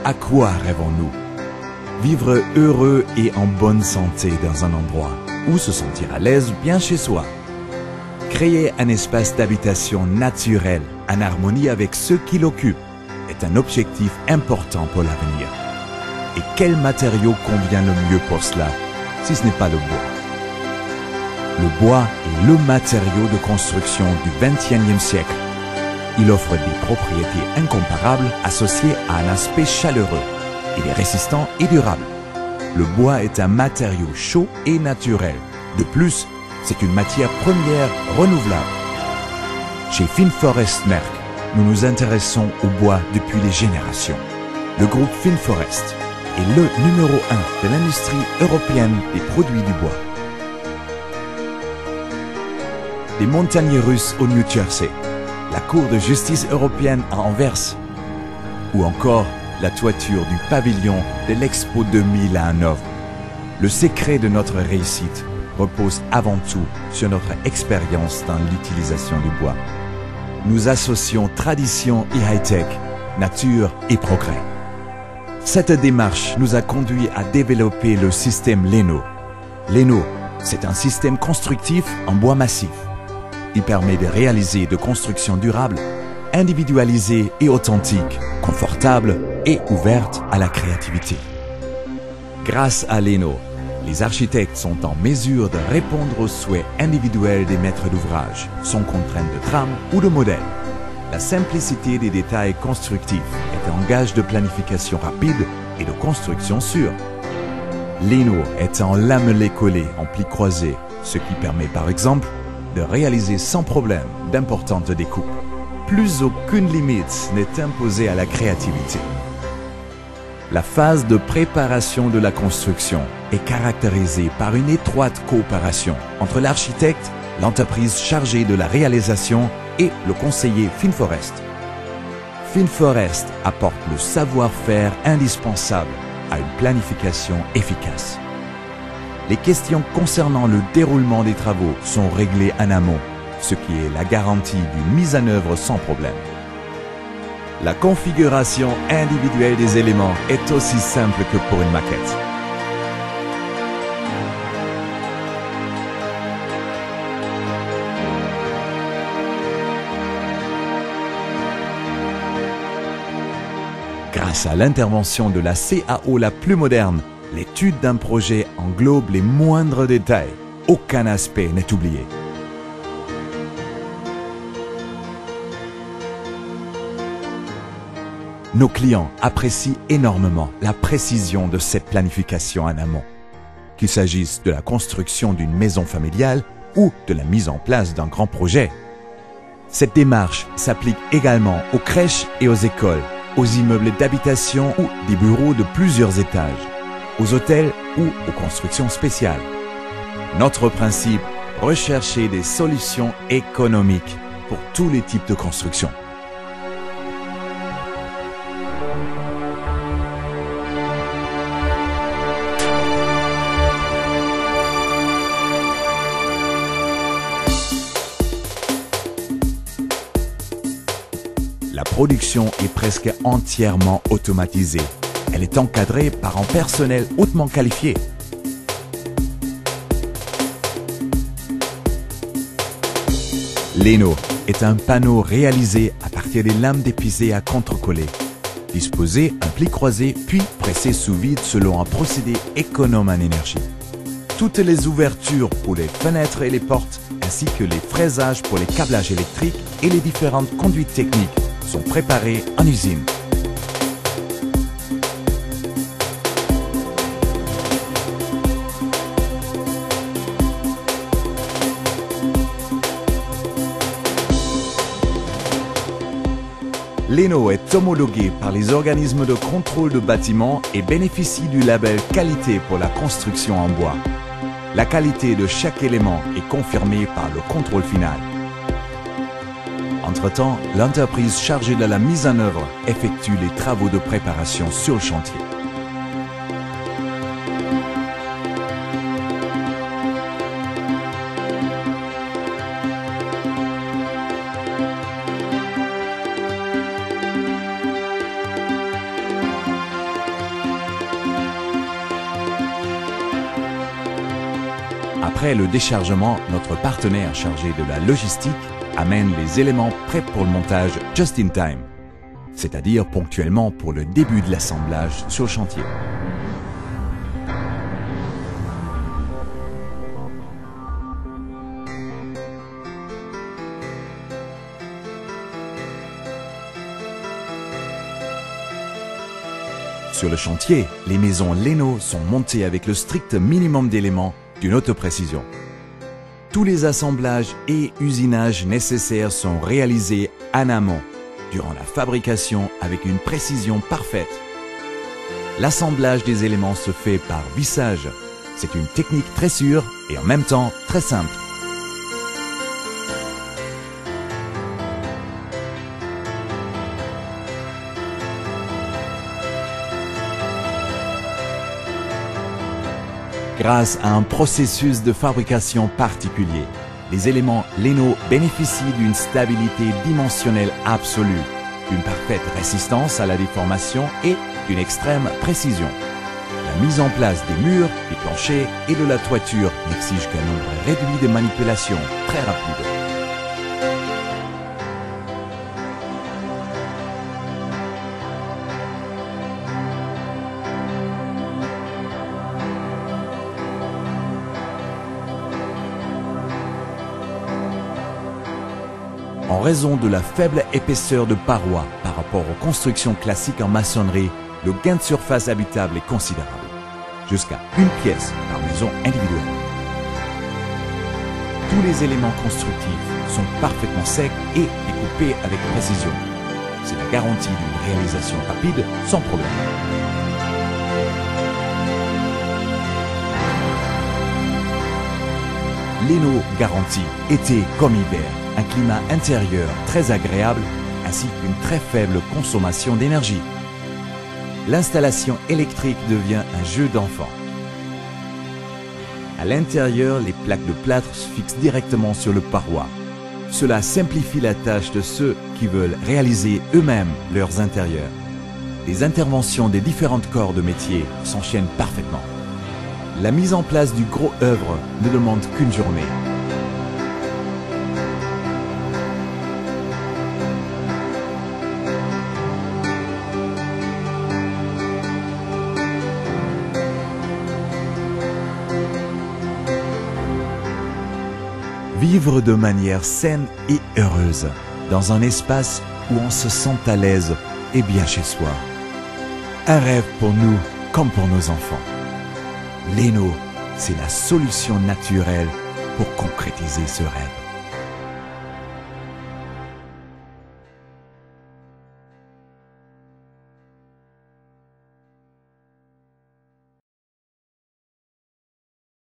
À quoi rêvons-nous? Vivre heureux et en bonne santé dans un endroit où se sentir à l'aise bien chez soi. Créer un espace d'habitation naturel en harmonie avec ceux qui l'occupent est un objectif important pour l'avenir. Et quel matériau convient le mieux pour cela, si ce n'est pas le bois? Le bois est le matériau de construction du XXIe siècle. Il offre des propriétés incomparables associées à un aspect chaleureux. Il est résistant et durable. Le bois est un matériau chaud et naturel. De plus, c'est une matière première renouvelable. Chez Finnforest Merck, nous nous intéressons au bois depuis des générations. Le groupe Finnforest est le numéro 1 de l'industrie européenne des produits du bois. Des montagnes russes au New Jersey, la Cour de justice européenne à Anvers, ou encore la toiture du pavillon de l'Expo 2000 à Hanovre. Le secret de notre réussite repose avant tout sur notre expérience dans l'utilisation du bois. Nous associons tradition et high-tech, nature et progrès. Cette démarche nous a conduit à développer le système Leno. Leno, c'est un système constructif en bois massif. Il permet de réaliser de constructions durables, individualisées et authentiques, confortables et ouvertes à la créativité. Grâce à Leno, les architectes sont en mesure de répondre aux souhaits individuels des maîtres d'ouvrage, sans contrainte de trame ou de modèle. La simplicité des détails constructifs est un gage de planification rapide et de construction sûre. Leno est en lamelé collé en plis croisés, ce qui permet par exemple de réaliser sans problème d'importantes découpes. Plus aucune limite n'est imposée à la créativité. La phase de préparation de la construction est caractérisée par une étroite coopération entre l'architecte, l'entreprise chargée de la réalisation et le conseiller Finnforest. Finnforest apporte le savoir-faire indispensable à une planification efficace. Les questions concernant le déroulement des travaux sont réglées en amont, ce qui est la garantie d'une mise en œuvre sans problème. La configuration individuelle des éléments est aussi simple que pour une maquette. Grâce à l'intervention de la CAO la plus moderne, l'étude d'un projet englobe les moindres détails. Aucun aspect n'est oublié. Nos clients apprécient énormément la précision de cette planification en amont. Qu'il s'agisse de la construction d'une maison familiale ou de la mise en place d'un grand projet. Cette démarche s'applique également aux crèches et aux écoles, aux immeubles d'habitation ou des bureaux de plusieurs étages, aux hôtels ou aux constructions spéciales. Notre principe, rechercher des solutions économiques pour tous les types de construction. La production est presque entièrement automatisée. Elle est encadrée par un personnel hautement qualifié. Leno est un panneau réalisé à partir des lames d'épicé à contre-coller, disposé en plis croisés puis pressé sous vide selon un procédé économe en énergie. Toutes les ouvertures pour les fenêtres et les portes, ainsi que les fraisages pour les câblages électriques et les différentes conduites techniques sont préparés en usine. Leno est homologué par les organismes de contrôle de bâtiments et bénéficie du label qualité pour la construction en bois. La qualité de chaque élément est confirmée par le contrôle final. Entre-temps, l'entreprise chargée de la mise en œuvre effectue les travaux de préparation sur le chantier. Après le déchargement, notre partenaire chargé de la logistique amène les éléments prêts pour le montage just in time, c'est-à-dire ponctuellement pour le début de l'assemblage sur le chantier. Sur le chantier, les maisons Leno sont montées avec le strict minimum d'éléments d'une haute précision. Tous les assemblages et usinages nécessaires sont réalisés en amont, durant la fabrication avec une précision parfaite. L'assemblage des éléments se fait par vissage. C'est une technique très sûre et en même temps très simple. Grâce à un processus de fabrication particulier, les éléments Leno bénéficient d'une stabilité dimensionnelle absolue, d'une parfaite résistance à la déformation et d'une extrême précision. La mise en place des murs, des planchers et de la toiture n'exige qu'un nombre réduit de manipulations très rapides. En raison de la faible épaisseur de parois par rapport aux constructions classiques en maçonnerie, le gain de surface habitable est considérable, jusqu'à une pièce par maison individuelle. Tous les éléments constructifs sont parfaitement secs et découpés avec précision. C'est la garantie d'une réalisation rapide sans problème. Leno garantit, été comme hiver, un climat intérieur très agréable ainsi qu'une très faible consommation d'énergie. L'installation électrique devient un jeu d'enfant. À l'intérieur, les plaques de plâtre se fixent directement sur le paroi. Cela simplifie la tâche de ceux qui veulent réaliser eux-mêmes leurs intérieurs. Les interventions des différentes corps de métier s'enchaînent parfaitement. La mise en place du gros œuvre ne demande qu'une journée. Vivre de manière saine et heureuse, dans un espace où on se sent à l'aise et bien chez soi. Un rêve pour nous comme pour nos enfants. Leno, c'est la solution naturelle pour concrétiser ce rêve.